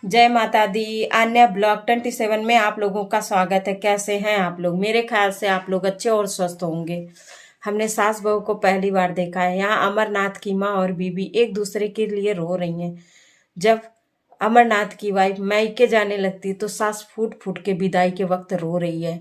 जय माता दी। आन्या ब्लॉग 27 में आप लोगों का स्वागत है। कैसे हैं आप लोग? मेरे ख्याल से आप लोग अच्छे और स्वस्थ होंगे। हमने सास बहू को पहली बार देखा है। यहाँ अमरनाथ की माँ और बीबी एक दूसरे के लिए रो रही हैं। जब अमरनाथ की वाइफ मायके जाने लगती तो सास फूट फूट के विदाई के वक्त रो रही है।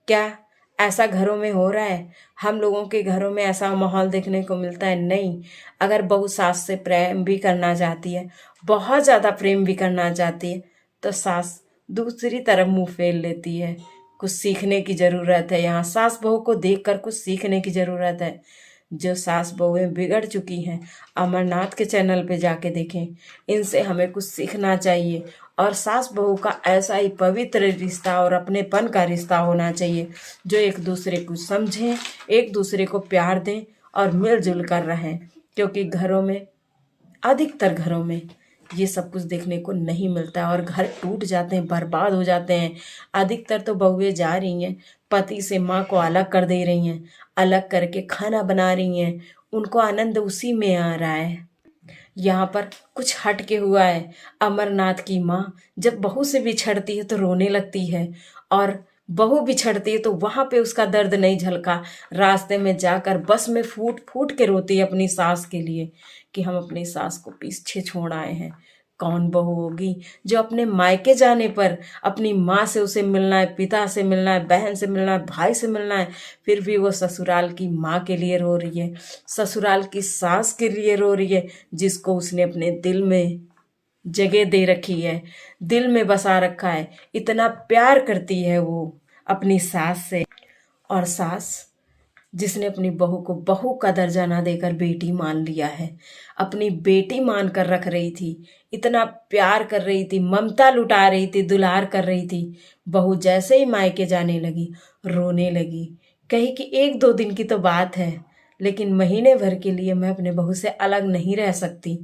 क्या ऐसा घरों में हो रहा है? हम लोगों के घरों में ऐसा माहौल देखने को मिलता है? नहीं। अगर बहू सास से प्रेम भी करना चाहती है, बहुत ज़्यादा प्रेम भी करना चाहती है, तो सास दूसरी तरफ मुंह फेर लेती है। कुछ सीखने की ज़रूरत है। यहाँ सास बहू को देखकर कुछ सीखने की ज़रूरत है। जो सास बहुएं बिगड़ चुकी हैं, अमरनाथ के चैनल पे जाके देखें। इनसे हमें कुछ सीखना चाहिए और सास बहू का ऐसा ही पवित्र रिश्ता और अपनेपन का रिश्ता होना चाहिए जो एक दूसरे को समझें, एक दूसरे को प्यार दें और मिलजुल कर रहें। क्योंकि घरों में, अधिकतर घरों में ये सब कुछ देखने को नहीं मिलता है और घर टूट जाते हैं, बर्बाद हो जाते हैं। अधिकतर तो बहुएं जा रही हैं, पति से माँ को अलग कर दे रही हैं, अलग करके खाना बना रही हैं, उनको आनंद उसी में आ रहा है। यहाँ पर कुछ हट के हुआ है। अमरनाथ की माँ जब बहू से बिछड़ती है तो रोने लगती है, और बहू बिछड़ती है तो वहां पे उसका दर्द नहीं झलका। रास्ते में जाकर बस में फूट फूट के रोती है अपनी सास के लिए कि हम अपनी सास को पीछे छोड़ आए हैं। कौन बहू होगी जो अपने मायके जाने पर अपनी माँ से उसे मिलना है, पिता से मिलना है, बहन से मिलना है, भाई से मिलना है, फिर भी वो ससुराल की माँ के लिए रो रही है, ससुराल की सास के लिए रो रही है, जिसको उसने अपने दिल में जगह दे रखी है, दिल में बसा रखा है। इतना प्यार करती है वो अपनी सास से। और सास जिसने अपनी बहू को बहू का दर्जा ना देकर बेटी मान लिया है, अपनी बेटी मान कर रख रही थी, इतना प्यार कर रही थी, ममता लुटा रही थी, दुलार कर रही थी। बहू जैसे ही मायके जाने लगी रोने लगी, कही कि एक दो दिन की तो बात है, लेकिन महीने भर के लिए मैं अपने बहू से अलग नहीं रह सकती।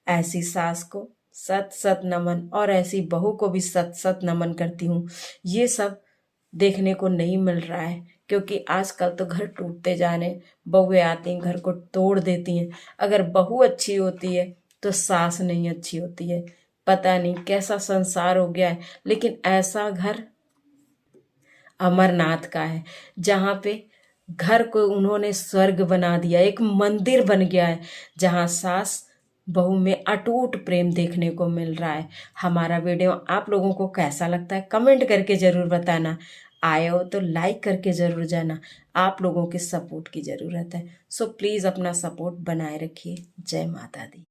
ऐसी सास को सत सत नमन, और ऐसी बहू को भी सत सत नमन करती हूँ। ये सब देखने को नहीं मिल रहा है, क्योंकि आजकल तो घर टूटते जा रहे हैं। बहुएं आती हैं, घर को तोड़ देती हैं। अगर बहू अच्छी होती है तो सास नहीं अच्छी होती है। पता नहीं कैसा संसार हो गया है। लेकिन ऐसा घर अमरनाथ का है, जहाँ पे घर को उन्होंने स्वर्ग बना दिया, एक मंदिर बन गया है, जहाँ सास बहू में अटूट प्रेम देखने को मिल रहा है। हमारा वीडियो आप लोगों को कैसा लगता है कमेंट करके ज़रूर बताना। आए हो तो लाइक करके ज़रूर जाना। आप लोगों के सपोर्ट की ज़रूरत है, सो प्लीज़ अपना सपोर्ट बनाए रखिए। जय माता दी।